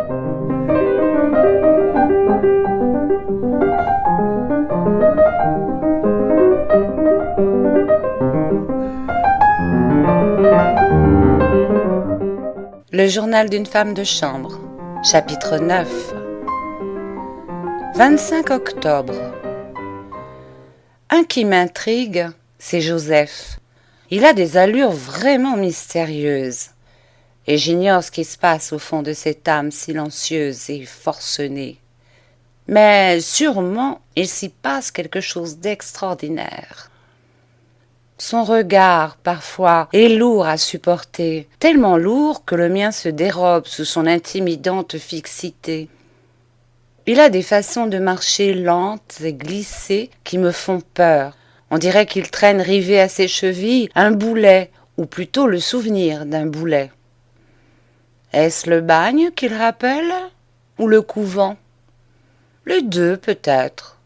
Le journal d'une femme de chambre, chapitre 9. 25 octobre. Un qui m'intrigue, c'est Joseph. Il a des allures vraiment mystérieuses. Et j'ignore ce qui se passe au fond de cette âme silencieuse et forcenée. Mais sûrement, il s'y passe quelque chose d'extraordinaire. Son regard, parfois, est lourd à supporter, tellement lourd que le mien se dérobe sous son intimidante fixité. Il a des façons de marcher lentes et glissées qui me font peur. On dirait qu'il traîne rivé à ses chevilles un boulet, ou plutôt le souvenir d'un boulet. Est-ce le bagne qu'il rappelle, ou le couvent? Les deux, peut-être.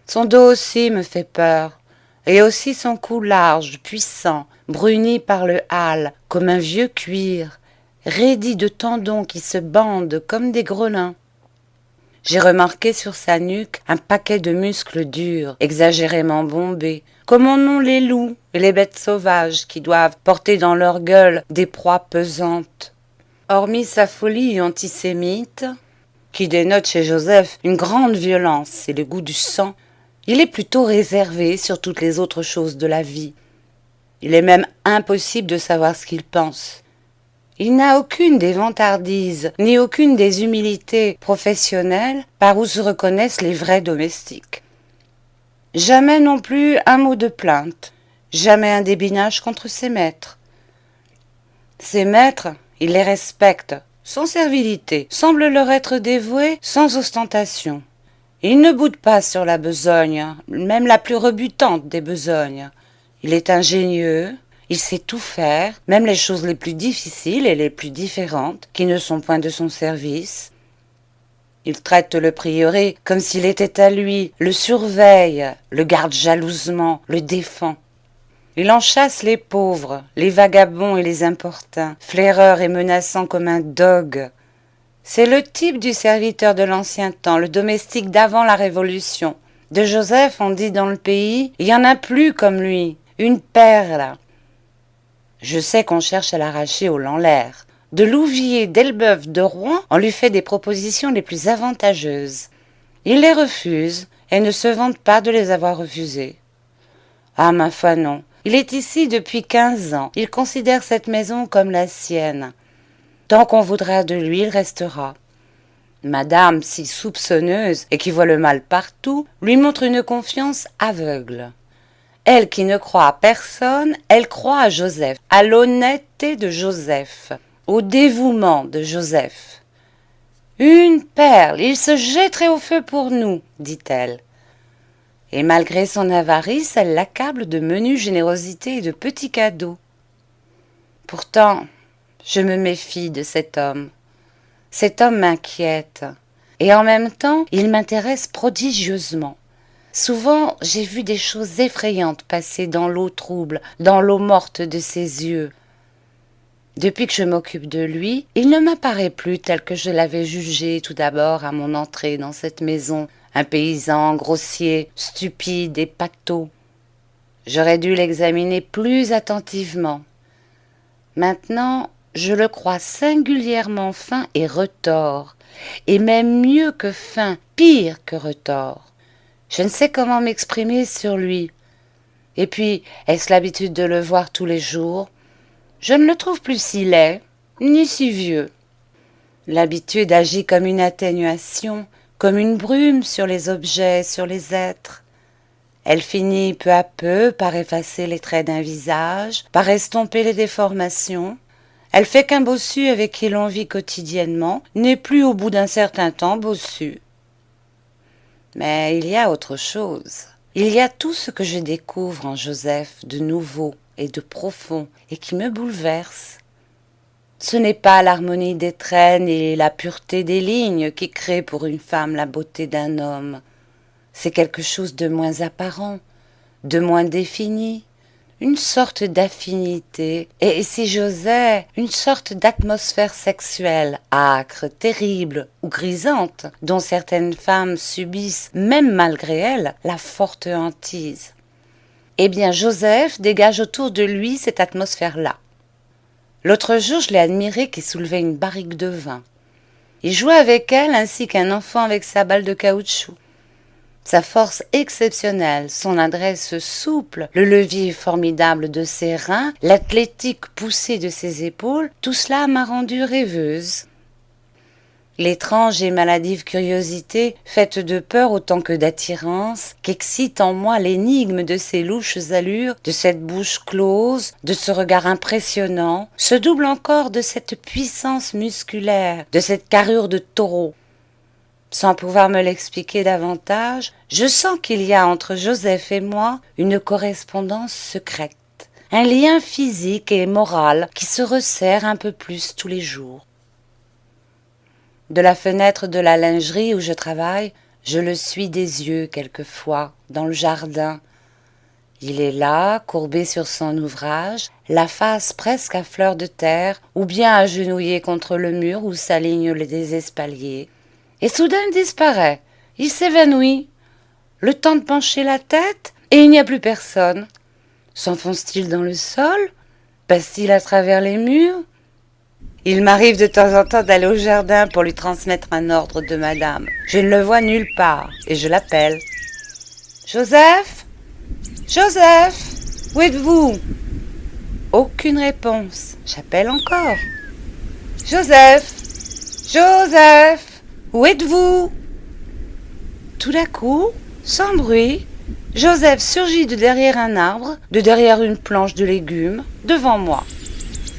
Son dos aussi me fait peur. Et aussi son cou large, puissant, bruni par le hâle, comme un vieux cuir, raidi de tendons qui se bandent comme des grenins. J'ai remarqué sur sa nuque un paquet de muscles durs, exagérément bombés, comme en ont les loups et les bêtes sauvages qui doivent porter dans leur gueule des proies pesantes. Hormis sa folie antisémite, qui dénote chez Joseph une grande violence et le goût du sang, il est plutôt réservé sur toutes les autres choses de la vie. Il est même impossible de savoir ce qu'il pense. Il n'a aucune des vantardises, ni aucune des humilités professionnelles par où se reconnaissent les vrais domestiques. Jamais non plus un mot de plainte, jamais un débinage contre ses maîtres. Ses maîtres, il les respecte, sans servilité, semble leur être dévoué sans ostentation. Il ne boude pas sur la besogne, même la plus rebutante des besognes. Il est ingénieux, il sait tout faire, même les choses les plus difficiles et les plus différentes, qui ne sont point de son service. Il traite le prieuré comme s'il était à lui, le surveille, le garde jalousement, le défend. Il en chasse les pauvres, les vagabonds et les importuns, flaireurs et menaçants comme un dogue. C'est le type du serviteur de l'ancien temps, le domestique d'avant la Révolution. De Joseph, on dit dans le pays, il n'y en a plus comme lui, une perle. Je sais qu'on cherche à l'arracher au Lanlaire. De Louviers, d'Elbeuf, de Rouen, on lui fait des propositions les plus avantageuses. Il les refuse et ne se vante pas de les avoir refusées. Ah, ma foi non, il est ici depuis 15 ans, il considère cette maison comme la sienne. Tant qu'on voudra de lui, il restera. Madame, si soupçonneuse et qui voit le mal partout, lui montre une confiance aveugle. Elle qui ne croit à personne, elle croit à Joseph, à l'honnêteté de Joseph, au dévouement de Joseph. Une perle, il se jetterait au feu pour nous, dit-elle. Et malgré son avarice, elle l'accable de menues générosités et de petits cadeaux. Pourtant, je me méfie de cet homme. Cet homme m'inquiète. Et en même temps, il m'intéresse prodigieusement. Souvent, j'ai vu des choses effrayantes passer dans l'eau trouble, dans l'eau morte de ses yeux. Depuis que je m'occupe de lui, il ne m'apparaît plus tel que je l'avais jugé tout d'abord à mon entrée dans cette maison, un paysan grossier, stupide et pâteau. J'aurais dû l'examiner plus attentivement. Maintenant, je le crois singulièrement fin et retors, et même mieux que fin, pire que retors. Je ne sais comment m'exprimer sur lui. Et puis, est-ce l'habitude de le voir tous les jours? Je ne le trouve plus si laid, ni si vieux. L'habitude agit comme une atténuation, comme une brume sur les objets, sur les êtres. Elle finit peu à peu par effacer les traits d'un visage, par estomper les déformations. Elle fait qu'un bossu avec qui l'on vit quotidiennement n'est plus au bout d'un certain temps bossu. Mais il y a autre chose. Il y a tout ce que je découvre en Joseph de nouveau et de profond et qui me bouleverse. Ce n'est pas l'harmonie des traits et la pureté des lignes qui créent pour une femme la beauté d'un homme. C'est quelque chose de moins apparent, de moins défini, une sorte d'affinité, et si j'osais, une sorte d'atmosphère sexuelle âcre, terrible ou grisante, dont certaines femmes subissent, même malgré elles, la forte hantise. Eh bien, Joseph dégage autour de lui cette atmosphère-là. L'autre jour, je l'ai admiré qui soulevait une barrique de vin. Il jouait avec elle ainsi qu'un enfant avec sa balle de caoutchouc. Sa force exceptionnelle, son adresse souple, le levier formidable de ses reins, l'athlétique poussée de ses épaules, tout cela m'a rendue rêveuse. L'étrange et maladive curiosité, faite de peur autant que d'attirance, qu'excite en moi l'énigme de ces louches allures, de cette bouche close, de ce regard impressionnant, se double encore de cette puissance musculaire, de cette carrure de taureau. Sans pouvoir me l'expliquer davantage, je sens qu'il y a entre Joseph et moi une correspondance secrète, un lien physique et moral qui se resserre un peu plus tous les jours. De la fenêtre de la lingerie où je travaille, je le suis des yeux quelquefois, dans le jardin. Il est là, courbé sur son ouvrage, la face presque à fleur de terre, ou bien agenouillé contre le mur où s'alignent les espaliers. Et soudain il disparaît, il s'évanouit. Le temps de pencher la tête, et il n'y a plus personne. S'enfonce-t-il dans le sol? Passe-t-il à travers les murs? Il m'arrive de temps en temps d'aller au jardin pour lui transmettre un ordre de madame. Je ne le vois nulle part, et je l'appelle. « Joseph? Joseph? Où êtes-vous » Aucune réponse. J'appelle encore. « Joseph? Joseph? Où êtes-vous » Tout d'un coup, sans bruit, Joseph surgit de derrière un arbre, de derrière une planche de légumes, devant moi.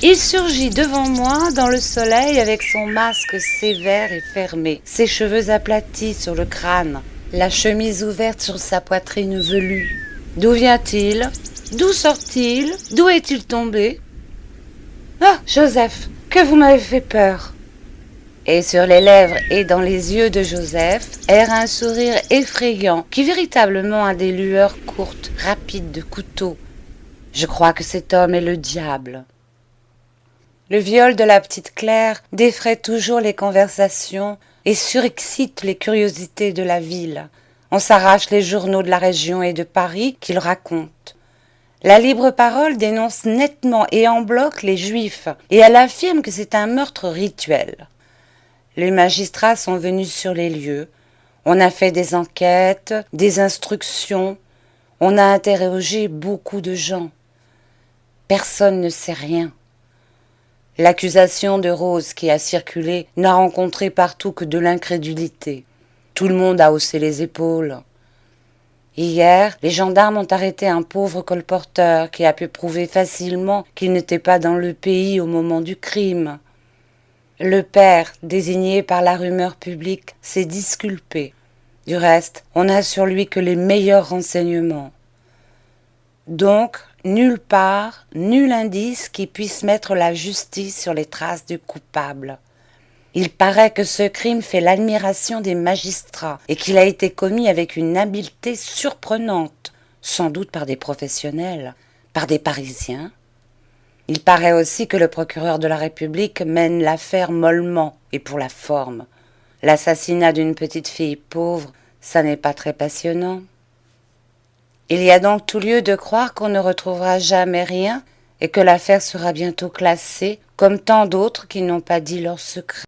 Il surgit devant moi dans le soleil avec son masque sévère et fermé, ses cheveux aplatis sur le crâne, la chemise ouverte sur sa poitrine velue. D'où vient-il? D'où sort-il? D'où est-il tombé? Ah, Joseph, que vous m'avez fait peur! Et sur les lèvres et dans les yeux de Joseph erre un sourire effrayant qui véritablement a des lueurs courtes, rapides de couteau. Je crois que cet homme est le diable. Le viol de la petite Claire défraie toujours les conversations et surexcite les curiosités de la ville. On s'arrache les journaux de la région et de Paris qu'ils racontent. La libre parole dénonce nettement et en bloc les Juifs et elle affirme que c'est un meurtre rituel. Les magistrats sont venus sur les lieux. On a fait des enquêtes, des instructions. On a interrogé beaucoup de gens. Personne ne sait rien. L'accusation de Rose qui a circulé n'a rencontré partout que de l'incrédulité. Tout le monde a haussé les épaules. Hier, les gendarmes ont arrêté un pauvre colporteur qui a pu prouver facilement qu'il n'était pas dans le pays au moment du crime. Le père, désigné par la rumeur publique, s'est disculpé. Du reste, on n'a sur lui que les meilleurs renseignements. Donc, nulle part, nul indice qui puisse mettre la justice sur les traces du coupable. Il paraît que ce crime fait l'admiration des magistrats et qu'il a été commis avec une habileté surprenante, sans doute par des professionnels, par des Parisiens. Il paraît aussi que le procureur de la République mène l'affaire mollement et pour la forme. L'assassinat d'une petite fille pauvre, ça n'est pas très passionnant. Il y a donc tout lieu de croire qu'on ne retrouvera jamais rien et que l'affaire sera bientôt classée, comme tant d'autres qui n'ont pas dit leur secret.